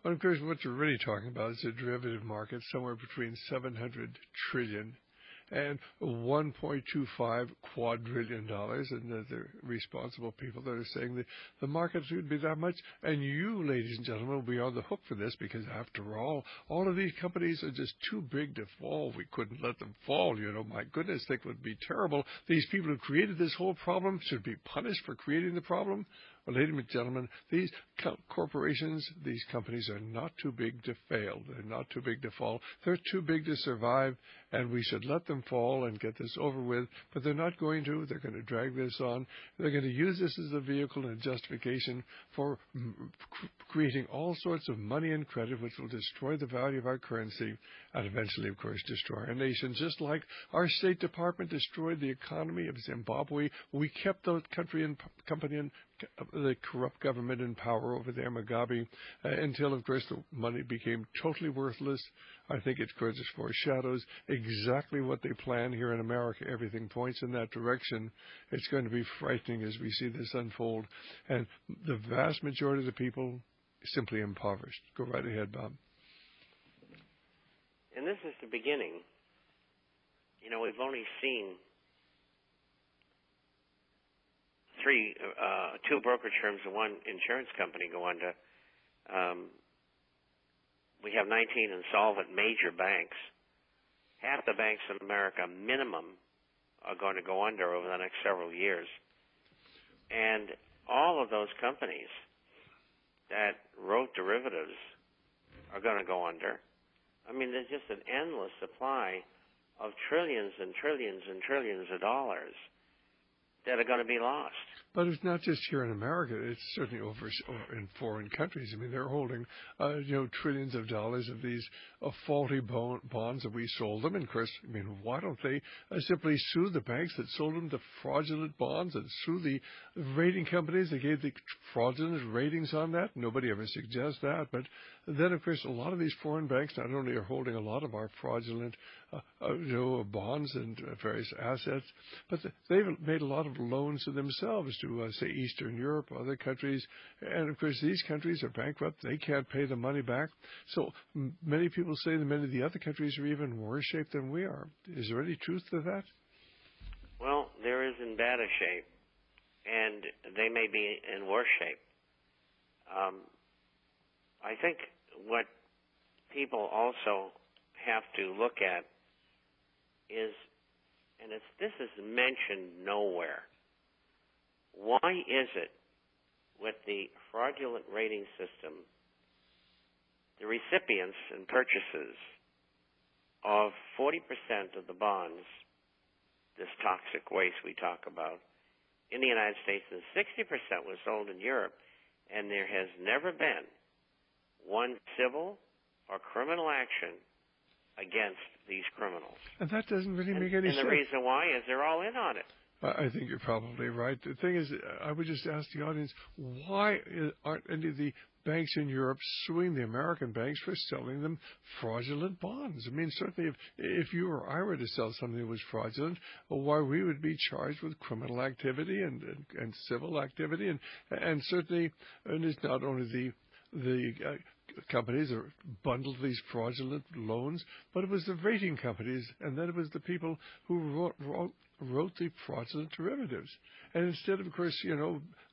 Well, of course, what you're really talking about is a derivative market somewhere between 700 trillion and $1.25 quadrillion, and the responsible people that are saying that the market should be that much, and you, ladies and gentlemen, will be on the hook for this because, after all of these companies are just too big to fall. We couldn't let them fall, My goodness, that would be terrible. These people who created this whole problem should be punished for creating the problem. Well, ladies and gentlemen, these corporations, these companies are not too big to fail. They're not too big to fall. They're too big to survive, and we should let them fall and get this over with. But they're not going to. They're going to drag this on. They're going to use this as a vehicle and a justification for creating all sorts of money and credit, which will destroy the value of our currency and eventually, of course, destroy our nation. Just like our State Department destroyed the economy of Zimbabwe, we kept the company and the corrupt government in power over there, Mugabe, until, of course, the money became totally worthless. I think it, of course, foreshadows exactly what they plan here in America. Everything points in that direction. It's going to be frightening as we see this unfold. And the vast majority of the people simply impoverished. Go right ahead, Bob. And this is the beginning. We've only seen two brokerage firms and one insurance company go under. We have 19 insolvent major banks. Half the banks in America, minimum, are going to go under over the next several years. And all of those companies that wrote derivatives are going to go under. I mean, there's just an endless supply of trillions and trillions and trillions of dollars that are going to be lost. But it's not just here in America. It's certainly over in foreign countries. I mean, they're holding, trillions of dollars of these faulty bonds that we sold them. And, of course, why don't they simply sue the banks that sold them the fraudulent bonds and sue the rating companies that gave the fraudulent ratings on that? Nobody ever suggests that. But then, of course, a lot of these foreign banks not only are holding a lot of our fraudulent bonds and various assets, but they've made a lot of loans to themselves to, say, Eastern Europe, other countries. And, of course, these countries are bankrupt. They can't pay the money back. So many people say that many of the other countries are even worse shape than we are. Is there any truth to that? Well, there is in better shape, and they may be in worse shape. I think what people also have to look at is, and this is mentioned nowhere, why is it with the fraudulent rating system, the recipients and purchasers of 40% of the bonds, this toxic waste we talk about, in the United States, and 60% was sold in Europe, and there has never been one civil or criminal action against these criminals. And that doesn't really make any sense. And the reason why is they're all in on it. I think you're probably right. The thing is, I would just ask the audience, why aren't any of the banks in Europe suing the American banks for selling them fraudulent bonds? I mean, certainly if you or I were to sell something that was fraudulent, why we would be charged with criminal activity and civil activity. And certainly, and it's not only the companies that bundled these fraudulent loans, but it was the rating companies, and then it was the people who wrote the fraudulent derivatives. And instead of course,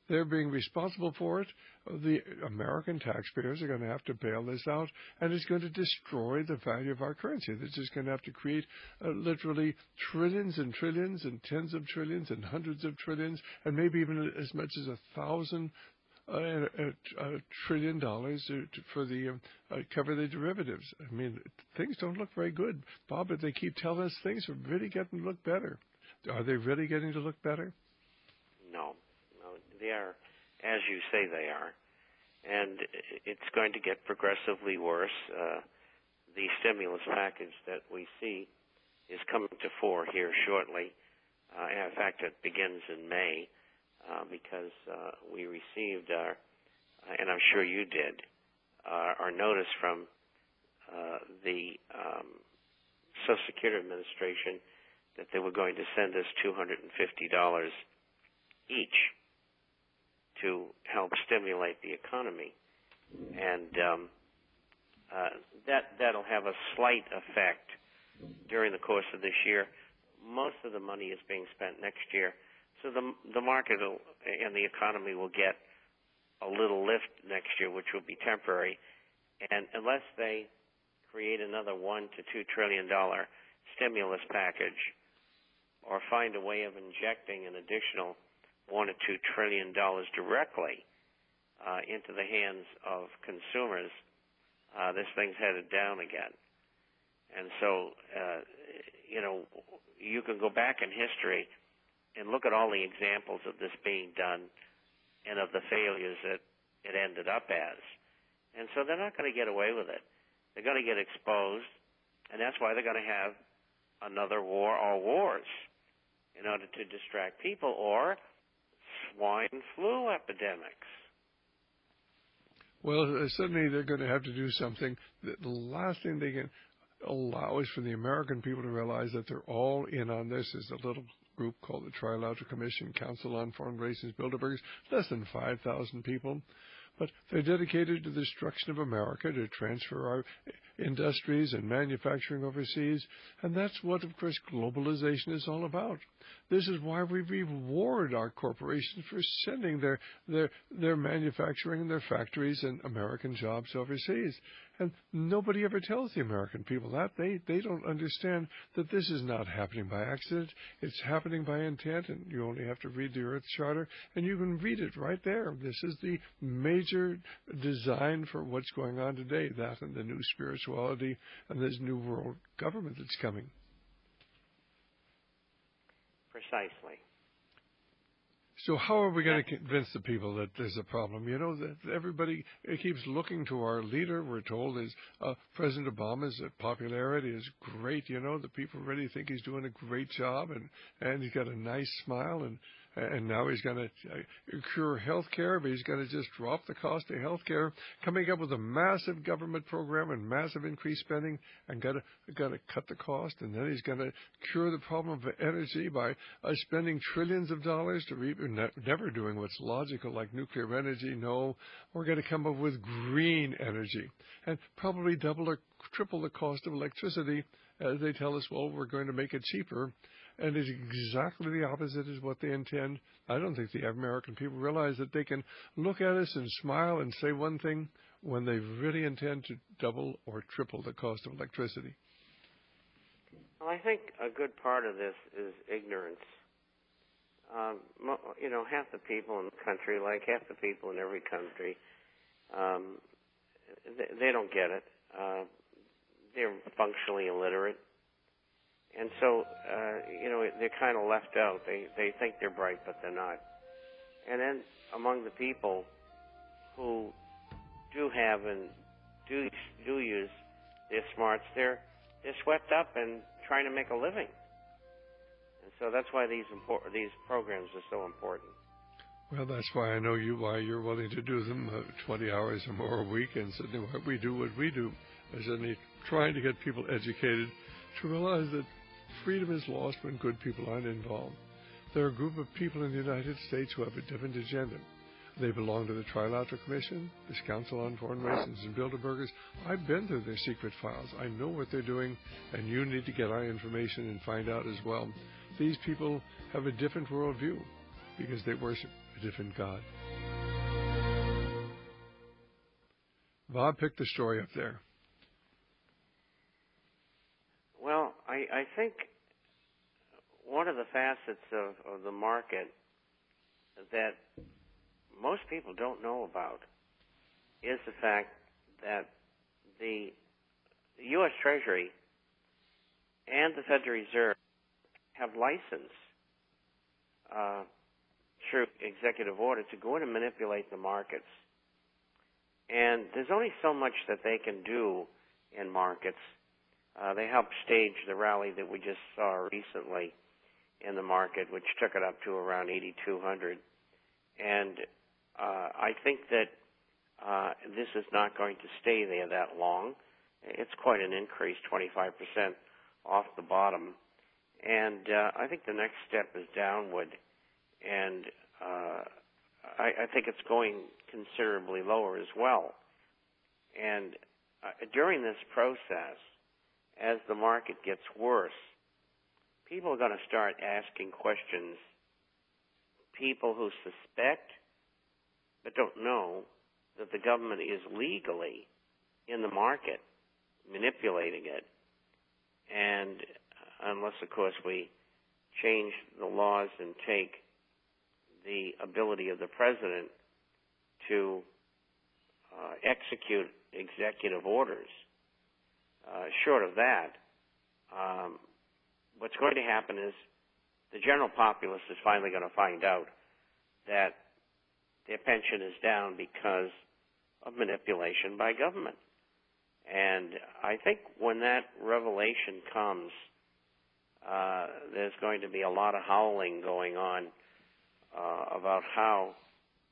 they're being responsible for it, the American taxpayers are going to have to bail this out, and it's going to destroy the value of our currency. This is going to have to create literally trillions and trillions and tens of trillions and hundreds of trillions, and maybe even as much as $1,000 trillion for the cover the derivatives. I mean, things don't look very good, Bob, but they keep telling us things are really getting to look better. Are they really getting to look better? No, they are, as you say they are, and it's going to get progressively worse. The stimulus package that we see is coming to fore here shortly. In fact, it begins in May. Because we received and I'm sure you did, our notice from the Social Security Administration that they were going to send us $250 each to help stimulate the economy. And that'll have a slight effect during the course of this year. Most of the money is being spent next year, so the market and the economy will get a little lift next year, which will be temporary. And unless they create another $1 to $2 trillion stimulus package, or find a way of injecting an additional $1 to $2 trillion directly into the hands of consumers, this thing's headed down again. And so, you can go back in history and look at all the examples of this being done and of the failures that it ended up as. And so they're not going to get away with it. They're going to get exposed, and that's why they're going to have another war or wars in order to distract people, or swine flu epidemics. Well, certainly they're going to have to do something. The last thing they can allow is for the American people to realize that they're all in on this. There's a little group called the Trilateral Commission, Council on Foreign Relations, Bilderbergers, less than 5,000 people. But they're dedicated to the destruction of America, to transfer our industries and manufacturing overseas. And that's what, of course, globalization is all about. This is why we reward our corporations for sending their manufacturing and their factories and American jobs overseas. And nobody ever tells the American people that. They don't understand that this is not happening by accident. It's happening by intent, and you only have to read the Earth Charter, and you can read it right there. This is the major design for what's going on today, that and the new spirituality and this new world government that's coming. Precisely. So how are we going to convince the people that there's a problem? You know, that everybody keeps looking to our leader. We're told President Obama's popularity is great. You know, the people really think he's doing a great job, and he's got a nice smile, and now he's going to cure health care, but he's going to just drop the cost of health care, coming up with a massive government program and massive increased spending, and got to cut the cost, and then he's going to cure the problem of energy by spending trillions of dollars to never doing what's logical like nuclear energy. No, we're going to come up with green energy and probably double or triple the cost of electricity. As they tell us, well, we're going to make it cheaper. And it's exactly the opposite is what they intend. I don't think the American people realize that they can look at us and smile and say one thing when they really intend to double or triple the cost of electricity. Well, I think a good part of this is ignorance. Half the people in the country, like half the people in every country, they don't get it. They're functionally illiterate. And so, they're kind of left out. They think they're bright, but they're not. And then among the people who do have and do use their smarts, they're swept up in trying to make a living. And so that's why these programs are so important. Well, that's why I know why you're willing to do them 20 hours or more a week, and certainly why we do what we do. Is certainly trying to get people educated to realize that freedom is lost when good people aren't involved. There are a group of people in the United States who have a different agenda. They belong to the Trilateral Commission, this Council on Foreign Relations, and Bilderbergers. I've been through their secret files. I know what they're doing, and you need to get our information and find out as well. These people have a different worldview because they worship a different God. Bob picked the story up there. Well, I think one of the facets of the market that most people don't know about is the fact that the U.S. Treasury and the Federal Reserve have license through executive order to go in and manipulate the markets. And there's only so much that they can do in markets. They helped stage the rally that we just saw recently in the market, which took it up to around 8,200. And I think that this is not going to stay there that long. It's quite an increase, 25% off the bottom. And I think the next step is downward. And I think it's going considerably lower as well. And during this process, as the market gets worse, people are going to start asking questions. People who suspect but don't know that the government is legally in the market manipulating it, and unless, of course, we change the laws and take the ability of the president to execute executive orders. Short of that, what's going to happen is the general populace is finally going to find out that their pension is down because of manipulation by government. And I think when that revelation comes, there's going to be a lot of howling going on about how